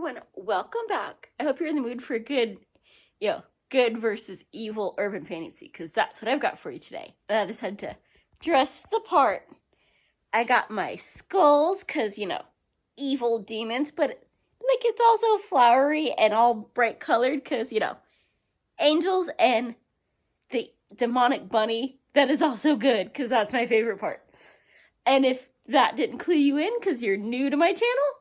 everyone, welcome back. I hope you're in the mood for a good versus evil urban fantasy, because that's what I've got for you today. And I decided to dress the part. I got my skulls, because, evil demons, but, it's also flowery and all bright colored, because, angels and the demonic bunny, that is also good, because that's my favorite part. And if that didn't clue you in, because you're new to my channel,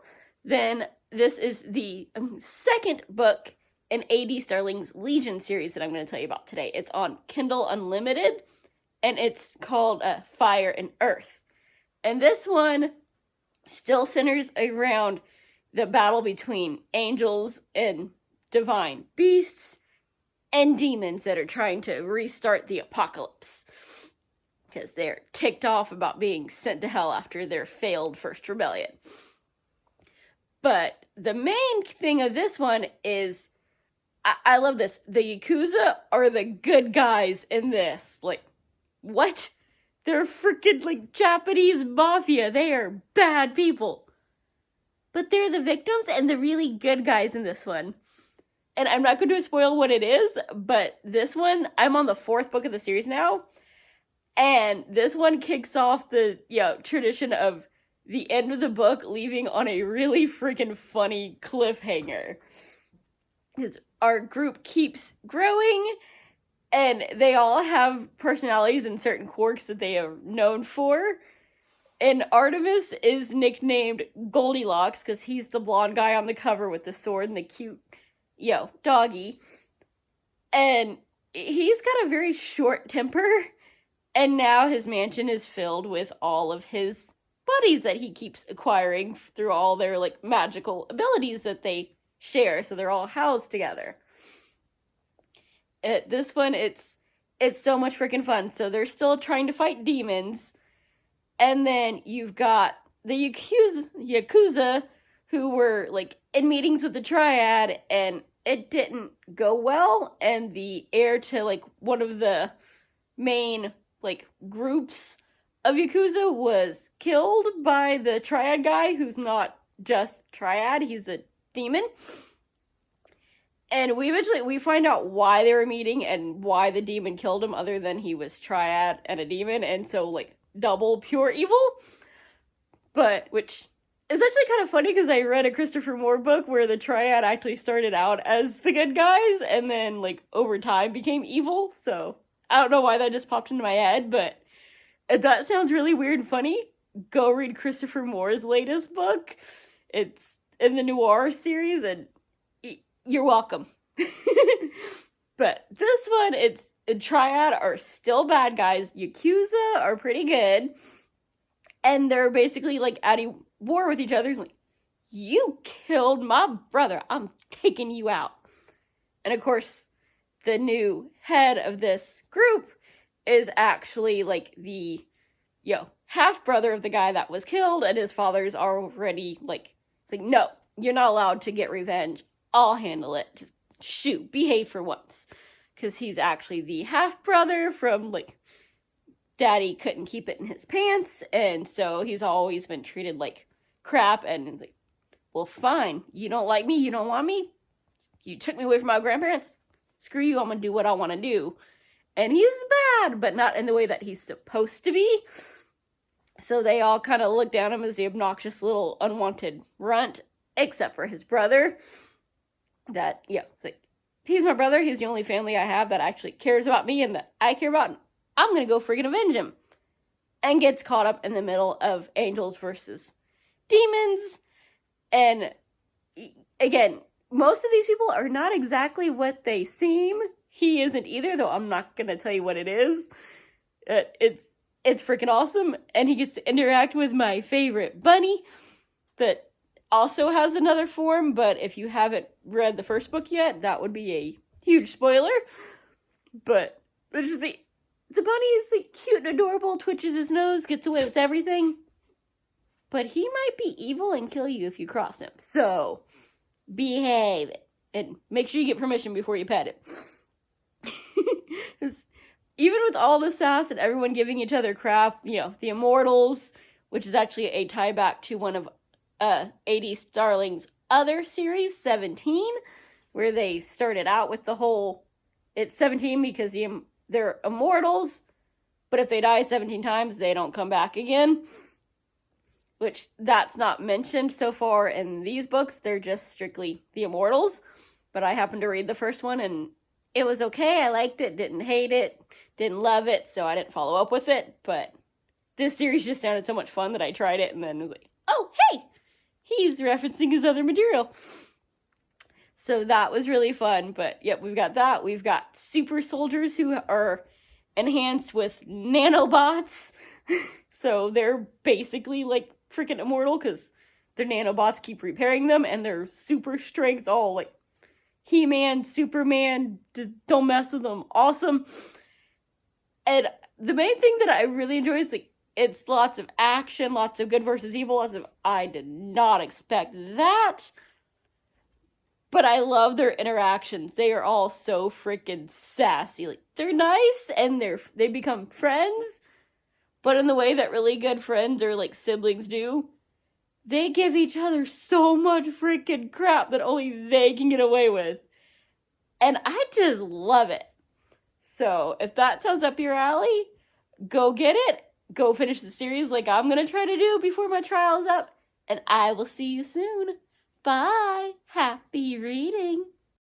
then this is the second book in A.D. Starling's Legion series that I'm going to tell you about today. It's on Kindle Unlimited, and it's called Fire and Earth. And this one still centers around the battle between angels and divine beasts and demons that are trying to restart the apocalypse, because they're ticked off about being sent to hell after their failed first rebellion. But the main thing of this one is, I love this. The Yakuza are the good guys in this. What? They're freaking, Japanese mafia. They are bad people. But they're the victims and the really good guys in this one. And I'm not going to spoil what it is, but this one, I'm on the 4th book of the series now. And this one kicks off the, tradition of the end of the book leaving on a really freaking funny cliffhanger. Because our group keeps growing, and they all have personalities and certain quirks that they are known for. And Artemis is nicknamed Goldilocks because he's the blonde guy on the cover with the sword and the cute, doggy. And he's got a very short temper, and now his mansion is filled with all of his buddies that he keeps acquiring through all their, magical abilities that they share, so they're all housed together. This one, it's so much freaking fun. So they're still trying to fight demons, and then you've got the Yakuza who were, in meetings with the Triad, and it didn't go well, and the heir to, one of the main, groups of Yakuza was killed by the Triad guy, who's not just Triad, he's a demon. And we find out why they were meeting and why the demon killed him, other than he was Triad and a demon, and so, double pure evil. But, which is actually kind of funny, because I read a Christopher Moore book where the Triad actually started out as the good guys, and then, over time became evil, so I don't know why that just popped into my head, but if that sounds really weird and funny, go read Christopher Moore's latest book. It's in the Noir series, and you're welcome. But this one, Triad are still bad guys. Yakuza are pretty good. And they're basically, at a war with each other. You killed my brother. I'm taking you out. And, of course, the new head of this group is actually, the, half-brother of the guy that was killed, and his father's already, no, you're not allowed to get revenge. I'll handle it. Just shoot, behave for once. Because he's actually the half-brother from, daddy couldn't keep it in his pants, and so he's always been treated like crap, and it's well, fine, you don't like me, you don't want me, you took me away from my grandparents, screw you, I'm gonna do what I want to do. And he's bad, but not in the way that he's supposed to be. So they all kind of look down on him as the obnoxious little unwanted runt, except for his brother. That, he's my brother, he's the only family I have that actually cares about me and that I care about, and I'm gonna go freaking avenge him. And gets caught up in the middle of angels versus demons. And, again, most of these people are not exactly what they seem. He isn't either, though I'm not gonna tell you what it is. It's freaking awesome, and he gets to interact with my favorite bunny that also has another form, but if you haven't read the first book yet, that would be a huge spoiler. But the bunny is cute and adorable, twitches his nose, gets away with everything. But he might be evil and kill you if you cross him, so behave, and make sure you get permission before you pet it. Even with all the sass and everyone giving each other crap, the Immortals, which is actually a tie back to one of A.D. Starling's other series, 17, where they started out with the whole, it's 17 because they're immortals, but if they die 17 times, they don't come back again. Which, that's not mentioned so far in these books. They're just strictly the immortals. But I happened to read the first one, and it was okay. I liked it, didn't hate it, didn't love it, so I didn't follow up with it. But this series just sounded so much fun that I tried it, and then was like, oh, hey! He's referencing his other material. So that was really fun. But, yep, we've got that. We've got super soldiers who are enhanced with nanobots. So they're basically, like, freaking immortal because their nanobots keep repairing them, and their super strength, all like He-Man, Superman, just don't mess with them, awesome. And the main thing that I really enjoy is like it's lots of action, lots of good versus evil, lots of I did not expect that. But I love their interactions. They are all so freaking sassy. Like they're nice and they become friends, but in the way that really good friends or like siblings do. They give each other so much freaking crap that only they can get away with. And I just love it. So, if that sounds up your alley, go get it. Go finish the series like I'm going to try to do before my trial's up. And I will see you soon. Bye. Happy reading.